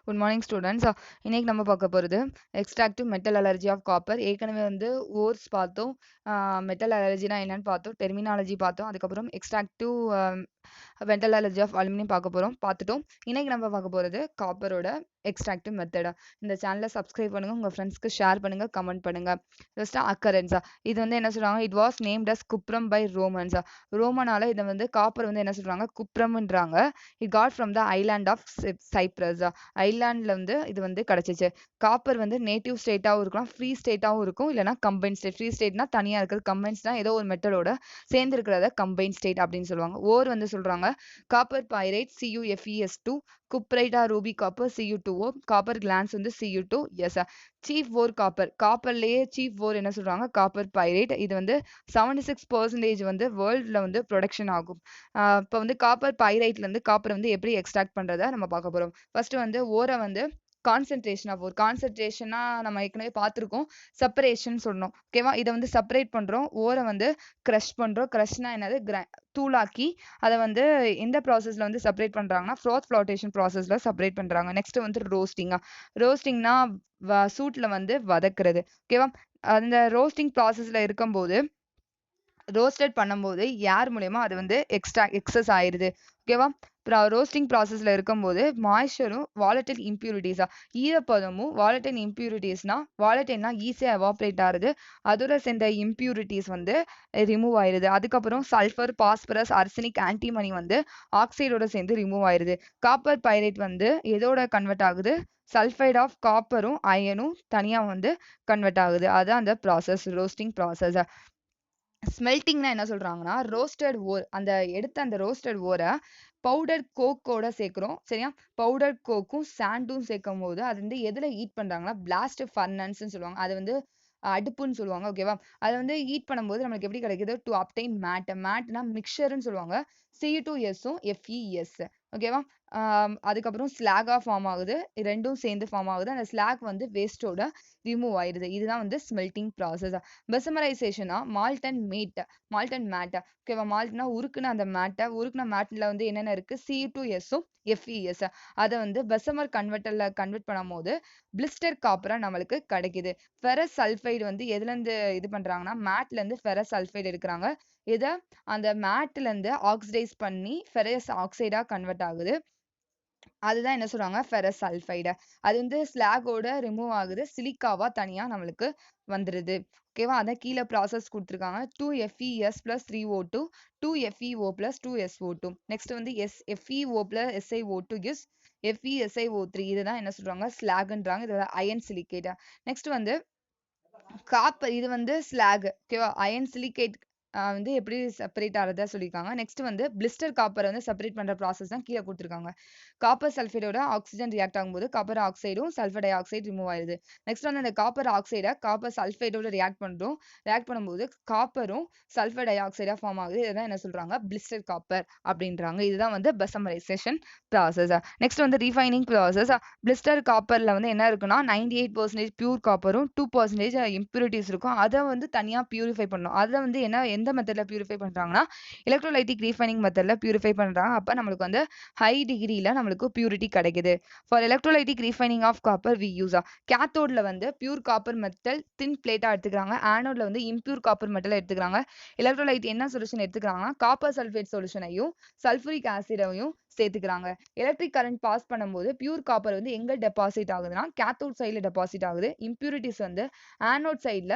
Good morning students. இன்னைக்கு நம்ம பார்க்க போறது extractive metal allergy of copper. ஏற்கனவே வந்து ores பார்த்தோம். metal allergy னா என்னன்னு பார்த்தோம். terminology பார்த்தோம். அதுக்கப்புறம் extractive metal allergy of aluminum பார்த்துட்டோம். இன்னைக்கு நம்ம பார்க்க போறது காப்பரோட extractive method. இந்த சேனலை சப்ஸ்கிரைப் பண்ணுங்க, உங்க ஃப்ரெண்ட்ஸ்க்கு ஷேர் பண்ணுங்க, கமெண்ட் பண்ணுங்க. Just occurrence. இது வந்து என்ன சொல்றாங்க, it was named as cuprum by Romans. ரோமனால இதை வந்து காப்பர் வந்து என்ன சொல்றாங்க, குப்ரம்ன்றாங்க. It got from the island of Cyprus. ஐலாண்ட்ல வந்து இது வந்து கிடைச்சிச்சு. காப்பர் வந்து நேட்டிவ் ஸ்டேட்டாவும் இருக்கலாம், ஃப்ரீ ஸ்டேட்டாவும் இருக்கும், இல்லைன்னா கம்பைன் ஸ்டேட். ஃப்ரீ ஸ்டேட்னா தனியா இருக்கிறது, கம்பைன்ஸ்னா ஏதோ ஒரு மெட்டலோட சேர்ந்து இருக்கிறத கம்பைன் ஸ்டேட் அப்படின்னு சொல்லுவாங்க. ஓர் வந்து சொல்றாங்க காப்பர் பைரைட் CuFeS2, குப்ரைட்டா ruby copper Cu2O, copper glance வந்து Cu2. S, chief ore copper. காப்பர்லயே சீஃப் ஓர் என்ன சொல்றாங்க, காப்பர் பைரைட். இது வந்து 76% வந்து வேர்ல்ட்ல வந்து ப்ரொடக்ஷன் ஆகும். இப்போ வந்து காப்பர் பைரைட்ல இருந்து காப்பர் வந்து எப்படி எக்ஸ்ட்ராக்ட் பண்றதை நம்ம பார்க்க போறோம். ஃபர்ஸ்ட் வந்து ஓரை வந்து கான்சென்ட்ரேஷன் ஆஃப் ஓர். கான்சென்ட்ரேஷனா நம்ம ஏற்கனவே பார்த்துருக்கோம், செப்பரேஷன் சொன்னோம். ஓகேவா, இதை வந்து செப்பரேட் பண்றோம். ஓரை வந்து க்ரஷ் பண்றோம். க்ரஷ்னா என்னது, தூளாக்கி அதை வந்து எந்த ப்ராசஸ்ல வந்து செப்பரேட் பண்றாங்கன்னா ஃப்ரோத் ஃப்ளோட்டேஷன் ப்ராசஸ்ல செப்பரேட் பண்றாங்க. நெக்ஸ்ட் வந்து ரோஸ்டிங்கா. ரோஸ்டிங்னா சூட்ல வந்து வதக்குறது. ஓகேவா, அந்த ரோஸ்டிங் ப்ராசஸ்ல இருக்கும்போது ரோஸ்டட் பண்ணும்போது ஏர் மூலயமா அது வந்து எக்ஸஸ் ஆயிருது. ஓகேவா, ரோஸ்டிங் ப்ராசஸ்ல இருக்கும்போது மாய்ஸ்சரும் வாலட்டைல் இம்பியூரிட்டிஸா, ஈரப்பதமும் வாலட்டைல் இம்பியூரிட்டிஸ்னா, வாலட்டைல்னா ஈஸியாக எவாப்ரேட் ஆகுது, அதோட சேர்ந்த இம்பியூரிட்டிஸ் வந்து ரிமூவ் ஆயிருது. அதுக்கப்புறம் சல்ஃபர், பாஸ்பரஸ், அர்சனிக், ஆன்டிமனி வந்து ஆக்சைடோட சேர்ந்து ரிமூவ் ஆயிருது. காப்பர் பைரைட் வந்து எதோட கன்வெர்ட் ஆகுது, சல்ஃபைட் ஆஃப் காப்பரும் அயனும் தனியா வந்து கன்வெர்ட் ஆகுது. அதுதான் அந்த ப்ராசஸ், ரோஸ்டிங் ப்ராசஸ். ஸ்மெல்டிங்னா என்ன சொல்றாங்கன்னா, ரோஸ்டட் ஓர், அந்த எடுத்த அந்த ரோஸ்டட் ஓரை பவுடர் கோக்கோட சேர்க்குறோம். சரியா, பவுடர் கோக்கும் சாண்டும் சேர்க்கும் போது அது வந்து எதுல ஹீட் பண்றாங்கன்னா, பிளாஸ்ட் ஃபர்னன்ஸ்னு சொல்லுவாங்க. அது வந்து அடுப்புன்னு சொல்லுவாங்க. ஓகேவா, அது வந்து ஹீட் பண்ணும்போது நம்மளுக்கு எப்படி கிடைக்குது, டு அப்டைன் மேட். மேட்னா மிக்சர்னு சொல்லுவாங்க. Cu2Sம் FeS. ஓகேவா, அதுக்கப்புறம் ஸ்லாகா ஃபார்ம் ஆகுது. ரெண்டும் சேர்ந்து ஃபார்ம் ஆகுது. அந்த ஸ்லாக் வந்து வேஸ்டோட ரிமூவ் ஆயிருது. இதுதான் வந்து ஸ்மெல்டிங் ப்ராசஸ். பெசமரைசேஷனா மால்ட் அண்ட் மேட். ஓகேவா, மால்ட்னா உருக்குன அந்த மேட்டை, உருக்குன மேட்ல வந்து என்னென்ன இருக்கு, Cu2Sம் FeS. அதை வந்து பெசமர் கன்வெர்ட்டர்ல கன்வெர்ட் பண்ணும்போது பிளிஸ்டர் காப்பரா நம்மளுக்கு கிடைக்குது. ஃபெரஸ் சல்ஃபைடு வந்து எதுல இருந்து இது பண்றாங்கன்னா, மேட்ல இருந்து ஃபெரஸ் சல்ஃபைடு எடுக்கிறாங்க. இதை அந்த மேட்ல இருந்து ஆக்சிடைஸ் பண்ணி ஃபெரஸ் ஆக்சைடா கன்வெர்ட் ஆகுது. அதுதான் என்ன சொல்றாங்க, ஃபெரஸ் சல்ஃபைடு. அது வந்து ஸ்லாகோட ரிமூவ் ஆகுது, சிலிக்காவா தனியா நம்மளுக்கு வந்துருது. ஓகேவா, அதான் கீழே ப்ராசஸ் கொடுத்துருக்காங்க. 2FeS + 3O2, 2FeO + 2SO2. Next வந்து FeO + SiO2 gives FeSiO3. இதுதான் என்ன சொல்றாங்க, ஸ்லாக்ன்றாங்க. இது அயன் சிலிக்கேட். நெக்ஸ்ட் வந்து காப்பர், இது வந்து ஸ்லாக். ஓகேவா, அயன் சிலிகேட் வந்து எப்படி செப்பரேட் ஆகிறதா சொல்லியிருக்காங்க. நெக்ஸ்ட் வந்து பிளிஸ்டர் காப்பரை வந்து செப்பரேட் பண்ற ப்ராசஸ் தான் கீழே கொடுத்துருக்காங்க. காப்பர் சல்ஃபைடோட ஆக்சிஜன் ரியாக்ட் ஆகும்போது காப்பர் ஆக்சைடும் சல்ஃபர் டை ஆக்சைடு ரிமூவ் ஆயிருது. நெக்ஸ்ட் வந்து அந்த காப்பர் ஆக்சைடை காப்பர் சல்ஃபைடோட ரியாக்ட் பண்ணும்போது காப்பரும் சல்ஃபர் டை ஆக்சைடா ஃபார்ம் ஆகுது. இதுதான் என்ன சொல்றாங்க, பிளிஸ்டர் காப்பர் அப்படின்றாங்க. இதுதான் வந்து பெசமரைசேஷன் ப்ராசஸ். நெக்ஸ்ட் வந்து ரீஃபைனிங் ப்ராசஸ். பிளிஸ்டர் காப்பர்ல வந்து என்ன இருக்குன்னா, 98% பியூர் காப்பரும் 2% இம்பியூரிட்டிஸ் இருக்கும். அதை வந்து தனியா பியூரிஃபை பண்ணணும். அதை வந்து எந்த மெத்தட்ல பியூரிஃபை பண்றாங்கன்னா, எலக்ட்ரோலைட்டிக் ரீஃபைனிங் மெத்தட்ல பியூரிஃபை பண்றாங்க. அப்ப நம்மளுக்கு வந்து ஹை டிகிரில நம்மளுக்கு பியூரிட்டி கிடைக்குது. For electrolytic refining of copper we use கேத்தோட்ல வந்து பியூர் காப்பர் மெட்டல் தின் பிளேட்டா எடுத்துக்கிறாங்க. ஆனோட்ல வந்து இம்பியூர் காப்பர் மெட்டல் எடுத்துக்கிறாங்க. எலக்ட்ரோலைட் என்ன சொல்யூஷன் எடுத்துக்கிறாங்கன்னா, காப்பர் சல்ஃபேட் சொல்யூஷனையும் சல்ஃபூரிக் ஆசிடையும் சேர்த்துக்கிறாங்க. எலக்ட்ரிக் கரண்ட் பாஸ் பண்ணும்போது பியூர் காப்பர் வந்து எங்க டெபாசிட் ஆகுதுன்னா, கேத்தோட் சைட்ல டெபாசிட் ஆகுது. இம்பியூரிட்டிஸ் வந்து ஆனோட் சைட்ல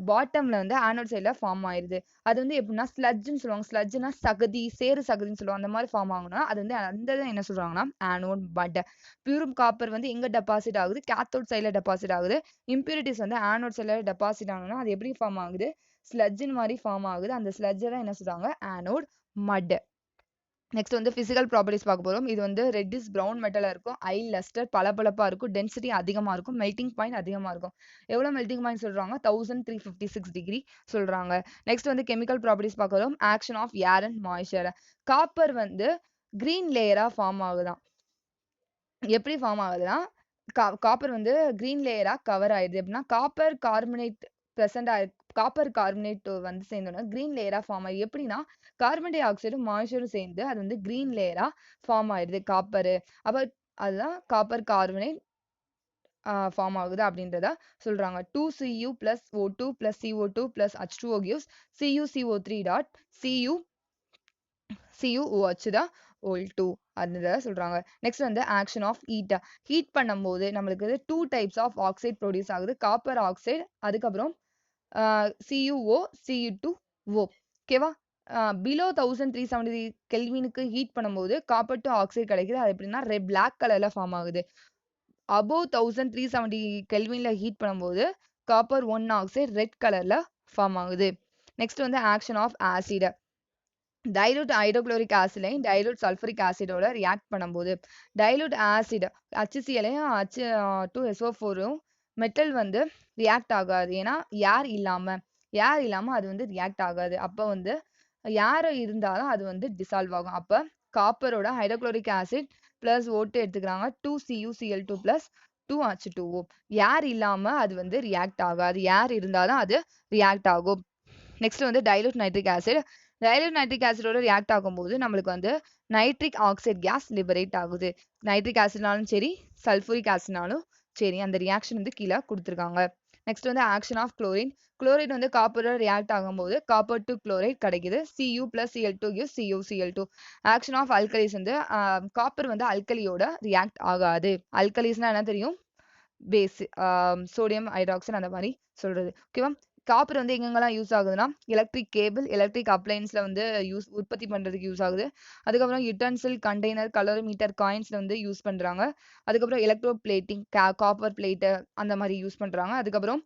பாட்டம்ல வந்து ஆனோட் சைட்ல ஃபார்ம் ஆயிருது. அது வந்து எப்படின்னா ஸ்லட்ஜ்னு சொல்லுவாங்க. ஸ்லட்ஜ்னா சகதி, சேறு சகதின்னு சொல்லுவாங்க. அந்த மாதிரி ஃபார்ம் ஆகும்னா அது வந்து அந்த என்ன சொல்றாங்கன்னா ஆனோட் பட். பியூர் காப்பர் வந்து எங்க டெபாசிட் ஆகுது, கேத்தோட் சைட்ல டெபாசிட் ஆகுது. இம்பியூரிட்டிஸ் வந்து ஆனோட் சைட்ல டெபாசிட் ஆகுனா அது எப்படி ஃபார்ம் ஆகுது, ஸ்லட்ஜின் மாதிரி ஃபார்ம் ஆகுது. அந்த ஸ்லட்ஜை தான் என்ன சொல்றாங்க, ஆனோட் மட். நெக்ஸ்ட் வந்து பிசிக்கல் ப்ராப்பர்ட்டிஸ் பார்க்க போறோம். இது வந்து ரெட்டிஷ் பிரவுன் மெட்டலா இருக்கும். ஐ லஸ்டர், பளபளப்பா இருக்கும். டென்சிட்டி அதிகமா இருக்கும். மெல்டிங் பாயிண்ட் அதிகமா இருக்கும். எவ்வளவு மெல்டிங் பாயிண்ட் சொல்றாங்க, 1356 டிகிரி சொல்றாங்க. நெக்ஸ்ட் வந்து கெமிக்கல் ப்ராப்பர்ட்டிஸ் பார்க்கிறோம். Action of air and moisture. Copper வந்து கிரீன் லேயரா ஃபார்ம் ஆகுதான். எப்படி ஃபார்ம் ஆகுதுன்னா, காப்பர் வந்து கிரீன் லேயரா கவர் ஆயிடுது. எப்படின்னா காப்பர் கார்பனேட் பிரசன்ட் ஆயிருக்கு. காப்பர் கார்பனேட் வந்து சேர்ந்தோன்னா கிரீன் லேயரா ஃபார்ம் ஆயிடுது. எப்படின்னா கார்பன் டை ஆக்சைடும் மாய்ஸ்சரும் சேர்ந்து அது வந்து கிரீன் லேயரா ஃபார்ம் ஆயிடுது காப்பர். அப்ப அதுதான் காப்பர் கார்பனேட் ஃபார்ம் ஆகுது அப்படின்றத சொல்றாங்க. 2Cu plus O2 plus CO2 plus H2O gives CuCO3 dot CuOH தான் OL2 அதுதான் சொல்றாங்க. நெக்ஸ்ட் வந்து ஆக்ஷன் ஆஃப் ஹீட். ஹீட் பண்ணும்போது நம்மளுக்கு 2 டைப்ஸ் ஆஃப் ஆக்சைடு ப்ரொடியூஸ் ஆகுது. காப்பர் ஆக்சைடு, அதுக்கப்புறம் CuO, Cu2O. ஓகேவா? பிலோ 1370 கெல்வினுக்கு ஹீட் பண்ணும்போது காப்பர் டு ஆக்சைடு கிடைக்குது. அது எப்படின்னா பிளாக் கலர்ல ஃபார்ம் ஆகுது. அபோவ் 1370 கெல்வின்ல ஹீட் பண்ணும்போது காப்பர் 1 ஆக்சைடு ரெட் கலர்ல ஃபார்ம் ஆகுது. நெக்ஸ்ட் வந்து action of acid. Dilute hydrochloric ஆசிடையும் டைலூட் சல்ஃபரிக் ஆசிடோட ரியாக்ட் பண்ணும்போது டைலூட் ஆசிட் HClயும் H2SO4ம் மெட்டல் வந்து ரியாக்ட் ஆகாது. ஏன்னா ஏர் இல்லாம அது வந்து ரியாக்ட் ஆகாது. அப்போ வந்து ஏர் இருந்தாலும் அது வந்து டிசால்வ் ஆகும். அப்போ காப்பரோட ஹைட்ரோகுளோரிக் ஆசிட் பிளஸ் ஓட்டு எடுத்துக்கிறாங்க. 2CuCl2 plus 2H2O. ஏர் இல்லாம அது வந்து ரியாக்ட் ஆகாது. ஏர் இருந்தாதான் அது ரியாக்ட் ஆகும். நெக்ஸ்ட் வந்து dilute nitric acid. Dilute nitric ஆசிடோட ரியாக்ட் ஆகும்போது நம்மளுக்கு வந்து நைட்ரிக் ஆக்சைடு கேஸ் லிபரேட் ஆகுது. நைட்ரிக் ஆசிட்னாலும் சரி, சல்ஃபூரிக் ஆசிட்னாலும் சரி, அந்த ரியாக்ஷன் வந்து கீழே கொடுத்துருக்காங்க. நெக்ஸ்ட் வந்து ஆக்ஷன் ஆஃப் குளோரின். குளோரைட் வந்து காப்பரோட ரியாக்ட் ஆகும்போது காப்பர் டு குளோரைட் கிடைக்குது. Cu plus Cl2 gives CuCl2. Action of alkalis வந்து காப்பர் வந்து அல்கலியோட ரியாக்ட் ஆகாது. அல்கலிஸ்னா என்ன தெரியும்? பேஸ், சோடியம் ஹைட்ராக்சைடு அந்த மாதிரி சொல்றது. ஓகேவா? காப்பர் வந்து எங்கெங்கெல்லாம் யூஸ் ஆகுதுன்னா எலக்ட்ரிக் கேபிள், எலக்ட்ரிக் அப்ளைன்ஸ்ல வந்து உற்பத்தி பண்றதுக்கு யூஸ் ஆகுது. அதுக்கப்புறம் யுட்டன்சில், கண்டெய்னர், கலோரிமீட்டர், காயின்ஸ்ல வந்து யூஸ் பண்றாங்க. அதுக்கப்புறம் எலக்ட்ரோ பிளேட்டிங், காப்பர் பிளேட்டு அந்த மாதிரி யூஸ் பண்றாங்க. அதுக்கப்புறம்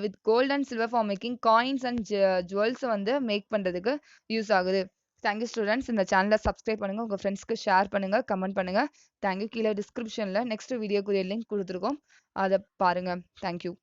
with gold and silver for making coins and jewels வந்து மேக் பண்றதுக்கு யூஸ் ஆகுது. Thank you students. இந்த சேனலை சப்ஸ்கிரைப் பண்ணுங்க, உங்க ஃப்ரெண்ட்ஸ்க்கு ஷேர் பண்ணுங்க, கமெண்ட் பண்ணுங்க. தேங்க்யூ. கீழே டிஸ்கிரிப்ஷன்ல நெக்ஸ்ட் வீடியோக்குரிய லிங்க் கொடுத்துருக்கோம், அதை பாருங்க. தேங்க்யூ.